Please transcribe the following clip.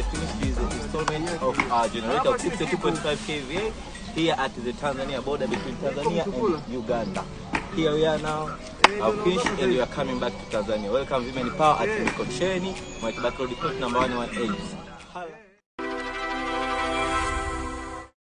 the finished installment of our generator of 62.5 kVA here at the Tanzania border between Tanzania and Uganda. Here we are now, our finished, and we are coming back to Tanzania. Welcome VMEN Power at Mikocheni, Mwai Kibaki Road, number 118.